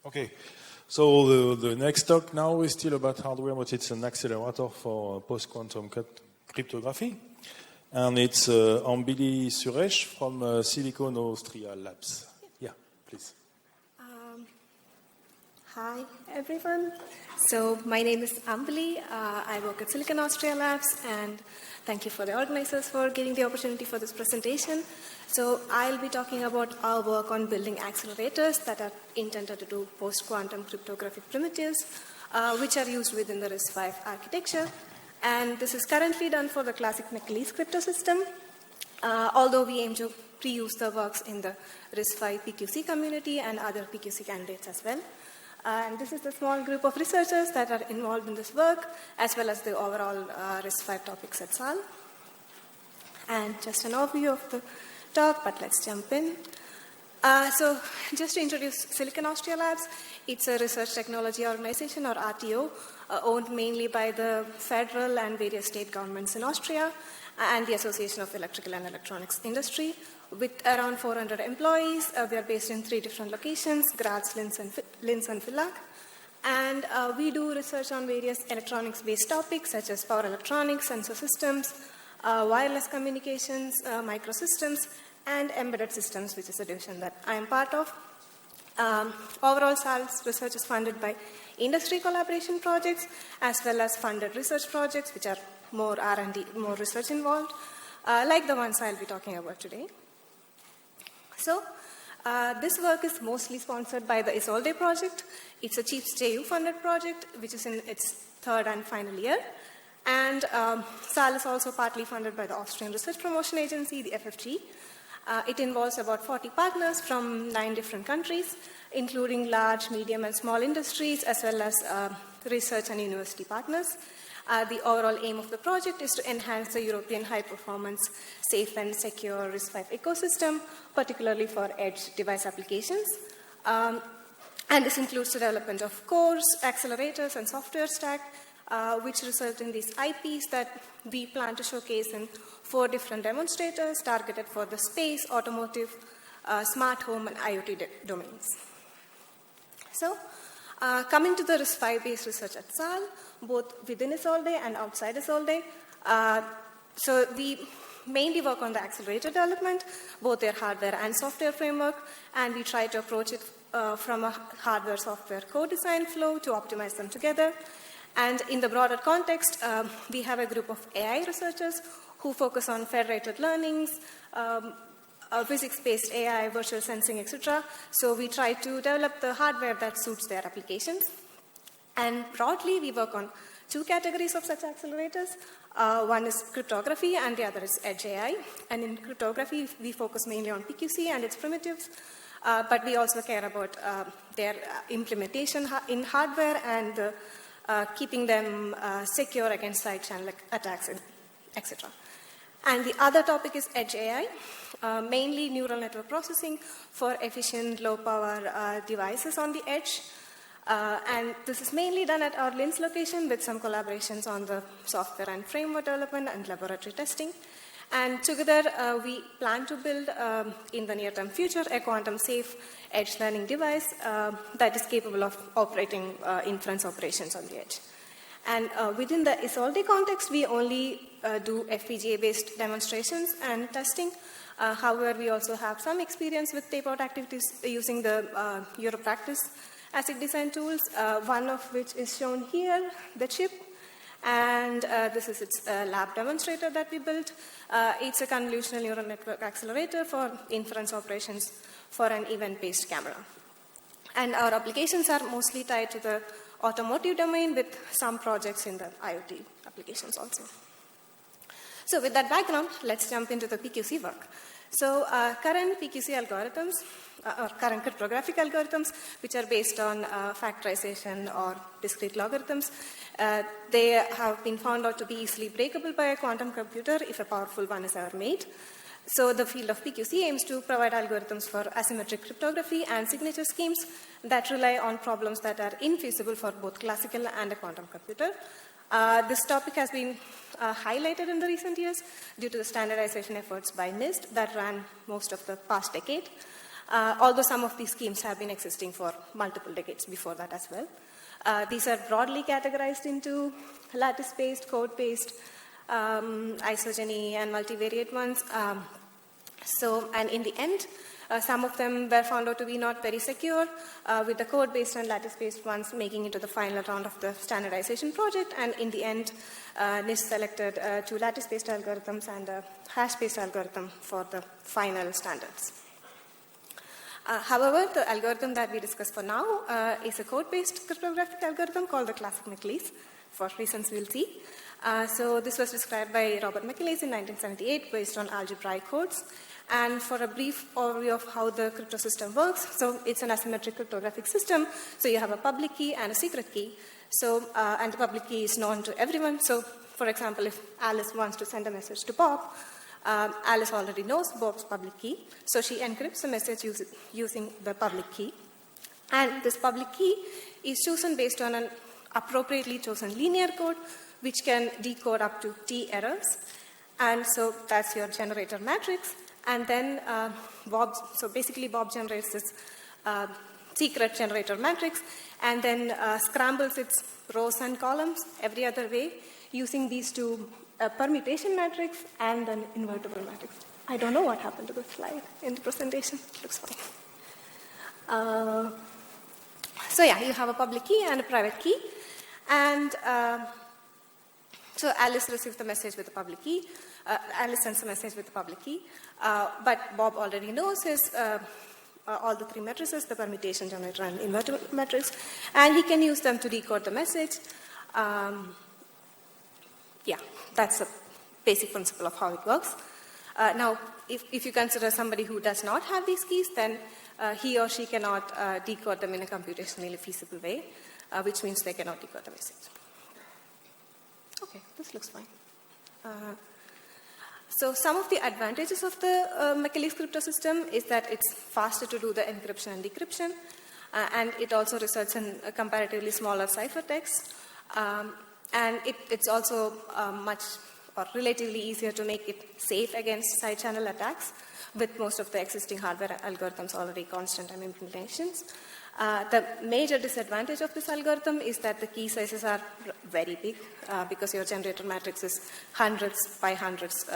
Okay, so the next talk now is still about hardware, but it's an accelerator for post-quantum cryptography. And it's Ambili Suresh from Silicon Austria Labs. Yeah, please. Hi, everyone. So my name is Ambili. I work at Silicon Austria Labs, and thank you for the organizers for giving the opportunity for this presentation. So I'll be talking about our work on building accelerators that are intended to do post-quantum cryptographic primitives, which are used within the RISC-V architecture. And this is currently done for the classic McLeese crypto system, although we aim to pre-use the works in the RISC-V PQC community and other PQC candidates as well. And this is the small group of researchers that are involved in this work, as well as the overall RISC-V topics at SAL. And just an overview of the talk, but let's jump in. So just to introduce Silicon Austria Labs, it's a research technology organization, or RTO, owned mainly by the federal and various state governments in Austria and the Association of Electrical and Electronics Industry. With around 400 employees, we are based in 3 different locations, Graz, Linz, and Villach. And we do research on various electronics-based topics, such as power electronics, sensor systems, wireless communications, microsystems, and embedded systems, which is a division that I am part of. Overall, SAL's research is funded by industry collaboration projects, as well as funded research projects, which are more R&D, more research involved, like the ones I'll be talking about today. So, this work is mostly sponsored by the Isolde project. It's a CHIEFS JU funded project, which is in its 3rd and final year. And SAL is also partly funded by the Austrian Research Promotion Agency, the FFG. It involves about 40 partners from 9 different countries, including large, medium, and small industries, as well as research and university partners. The overall aim of the project is to enhance the European high-performance, safe and secure RISC-V ecosystem, particularly for edge device applications. And this includes the development of cores, accelerators, and software stack, which result in these IPs that we plan to showcase in 4 different demonstrators targeted for the space, automotive, smart home, and IoT domains. So, coming to the RISC-V-based research at SAL, both within Isolde and outside Isolde. So we mainly work on the accelerator development, both their hardware and software framework, and we try to approach it from a hardware-software co-design flow to optimize them together. And in the broader context, we have a group of AI researchers who focus on federated learnings, physics-based AI, virtual sensing, etc. So we try to develop the hardware that suits their applications. And broadly, we work on 2 categories of such accelerators. One is cryptography, and the other is edge AI. And in cryptography, we focus mainly on PQC and its primitives, but we also care about their implementation in hardware and keeping them secure against side channel attacks, etc. And the other topic is edge AI, mainly neural network processing for efficient, low-power devices on the edge. And this is mainly done at our Linz location with some collaborations on the software and framework development and laboratory testing. And together, we plan to build, in the near-term future, a quantum-safe edge learning device that is capable of operating inference operations on the edge. And within the Isolde context, we only do FPGA-based demonstrations and testing. However, we also have some experience with tape-out activities using the Europractice ASIC design tools, one of which is shown here, the chip. And this is its lab demonstrator that we built. It's a convolutional neural network accelerator for inference operations for an event-based camera. And our applications are mostly tied to the automotive domain with some projects in the IoT applications also. So with that background, let's jump into the PQC work. So current PQC algorithms, or current cryptographic algorithms, which are based on factorization or discrete logarithms, they have been found out to be easily breakable by a quantum computer if a powerful one is ever made. So the field of PQC aims to provide algorithms for asymmetric cryptography and signature schemes that rely on problems that are infeasible for both classical and a quantum computer. This topic has been highlighted in the recent years due to the standardization efforts by NIST that ran most of the past decade. although some of these schemes have been existing for multiple decades before that as well. These are broadly categorized into lattice-based, code-based, isogeny, and multivariate ones. And in the end, some of them were found out to be not very secure, with the code-based and lattice-based ones making it to the final round of the standardization project. And in the end, NIST selected 2 lattice-based algorithms and a hash-based algorithm for the final standards. However, the algorithm that we discuss for now is a code-based cryptographic algorithm called the classic McLeese, for reasons we'll see. So this was described by Robert McLeese in 1978 based on algebraic codes. And for a brief overview of how the crypto system works, so it's an asymmetric cryptographic system. So you have a public key and a secret key. So, and the public key is known to everyone. So, for example, if Alice wants to send a message to Bob, Alice already knows Bob's public key. So she encrypts the message using the public key. And this public key is chosen based on an appropriately chosen linear code, which can decode up to T errors. And so that's your generator matrix. And then Bob generates this secret generator matrix and then scrambles its rows and columns every other way using these 2, a permutation matrix and an invertible matrix. I don't know what happened to the slide in the presentation. It looks fine. So yeah, you have a public key and a private key. And so Alice receives the message with the public key. Alice sends a message with the public key. But Bob already knows his all the 3 matrices, the permutation, generator, and invertible matrix. And he can use them to decode the message. Yeah, that's the basic principle of how it works. Now, if you consider somebody who does not have these keys, then he or she cannot decode them in a computationally feasible way, which means they cannot decode the message. Okay, this looks fine. So some of the advantages of the McLeese crypto system is that it's faster to do the encryption and decryption, and it also results in a comparatively smaller ciphertext. And it's also much or relatively easier to make it safe against side channel attacks, with most of the existing hardware algorithms already constant time implementations. The major disadvantage of this algorithm is that the key sizes are very big because your generator matrix is hundreds by hundreds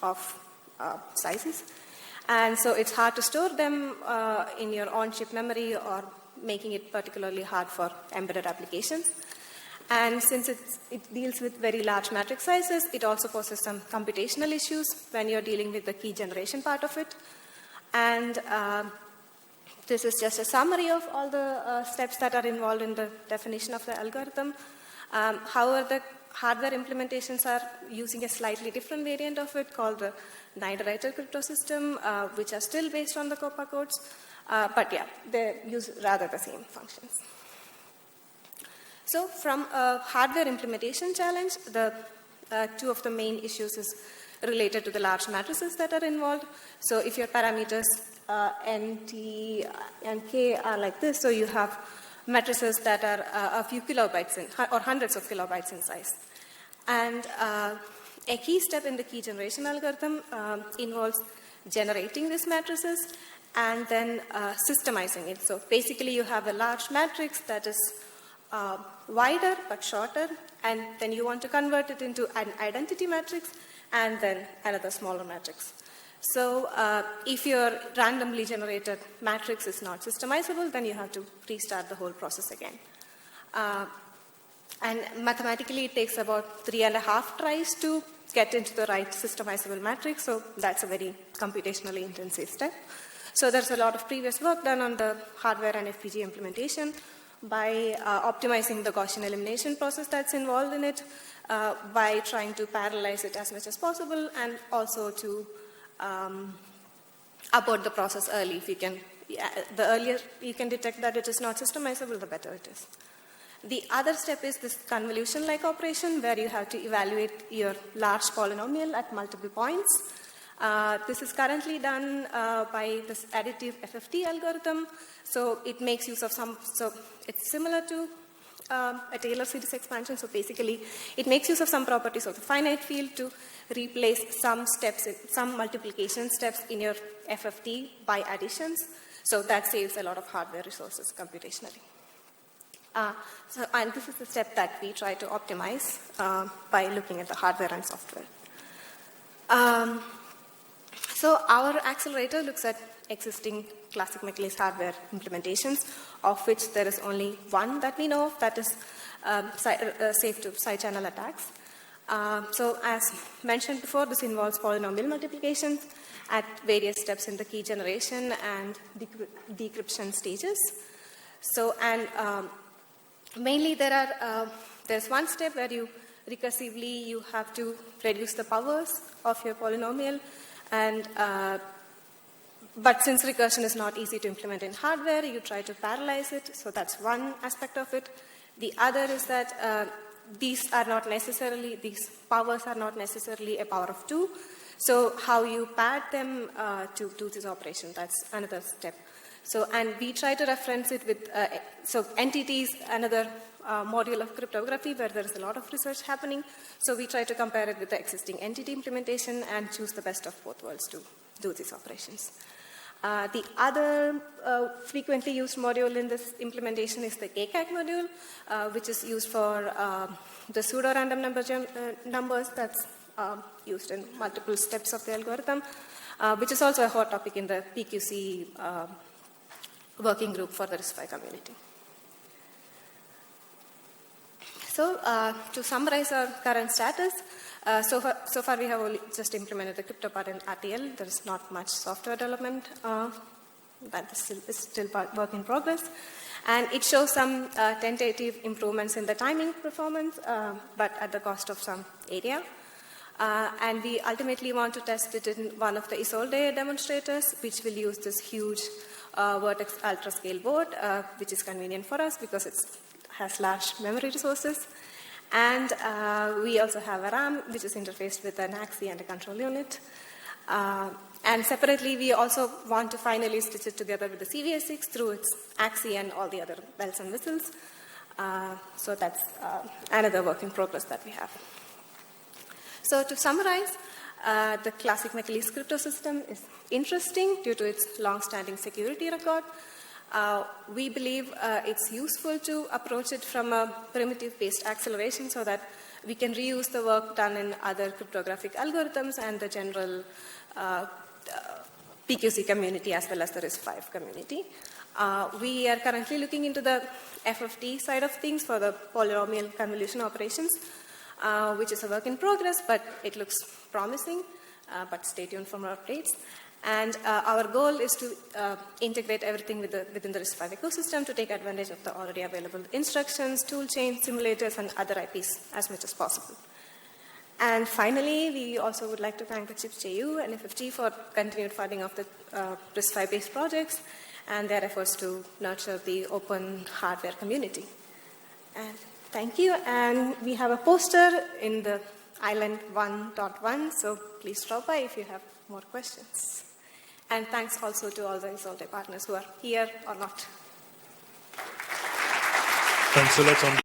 of sizes. And so it's hard to store them in your on-chip memory or making it particularly hard for embedded applications. And since it deals with very large matrix sizes, it also poses some computational issues when you're dealing with the key generation part of it. And this is just a summary of all the steps that are involved in the definition of the algorithm. However, the hardware implementations are using a slightly different variant of it called the Niederreiter crypto system, which are still based on the COPA codes. But yeah, they use rather the same functions. So from a hardware implementation challenge, the 2 of the main issues is related to the large matrices that are involved. So if your parameters N, T, and K are like this, so you have matrices that are a few kilobytes in, or hundreds of kilobytes in size. And a key step in the key generation algorithm involves generating these matrices and then systemizing it. So basically you have a large matrix that is wider but shorter, and then you want to convert it into an identity matrix and then another smaller matrix. So if your randomly generated matrix is not systemizable, then you have to restart the whole process again. And mathematically, it takes about 3.5 tries to get into the right systemizable matrix, so that's a very computationally intensive step. So there's a lot of previous work done on the hardware and FPGA implementation by optimizing the Gaussian elimination process that's involved in it, by trying to parallelize it as much as possible, and also to abort the process early. If you can, the earlier you can detect that it is not systemizable, the better it is. The other step is this convolution-like operation where you have to evaluate your large polynomial at multiple points. This is currently done by this additive FFT algorithm. So it makes use of so it's similar to a Taylor series expansion. So basically, it makes use of some properties of the finite field to replace some steps, some multiplication steps in your FFT by additions. So that saves a lot of hardware resources computationally. And this is the step that we try to optimize by looking at the hardware and software. So our accelerator looks at existing classic McLeish hardware implementations, of which there is only one that we know of, that is safe to side channel attacks. So as mentioned before, this involves polynomial multiplications at various steps in the key generation and decryption stages. So, and mainly there's one step where you have to reduce the powers of your polynomial, and but since recursion is not easy to implement in hardware, you try to parallelize it. So that's one aspect of it. The other is that these powers are not necessarily a power of 2. So how you pad them to do this operation, that's another step. So, and we try to reference it with, so NTT is another module of cryptography where there is a lot of research happening. So we try to compare it with the existing NTT implementation and choose the best of both worlds to do these operations. The other frequently used module in this implementation is the KCAG module, which is used for the pseudo-random numbers that's used in multiple steps of the algorithm, which is also a hot topic in the PQC working group for the RISC-V community. So to summarize our current status, so far we have only just implemented the crypto part in RTL. There is not much software development. That is still work in progress. And it shows some tentative improvements in the timing performance, but at the cost of some area. And we ultimately want to test it in one of the Isolde demonstrators, which will use this huge Vertex ultra-scale board, which is convenient for us because it has large memory resources. And we also have a RAM, which is interfaced with an AXI and a control unit. And separately, we also want to finally stitch it together with the CVS6 through its AXI and all the other bells and whistles. So that's another work in progress that we have. So to summarize, the classic McLeish crypto system is interesting due to its long-standing security record. We believe it's useful to approach it from a primitive-based acceleration so that we can reuse the work done in other cryptographic algorithms and the general PQC community as well as the RISC-V community. We are currently looking into the FFT side of things for the polynomial convolution operations, which is a work in progress, but it looks promising, but stay tuned for more updates. And our goal is to integrate everything within the RISC-V ecosystem to take advantage of the already available instructions, toolchains, simulators, and other IPs as much as possible. And finally, we also would like to thank the CHIPS JU and FFG for continued funding of the RISC-V-based projects and their efforts to nurture the open hardware community. And thank you. And we have a poster in the Island 1.1, so please drop by if you have more questions. And thanks also to all the Isolde partners who are here or not. Thanks a lot.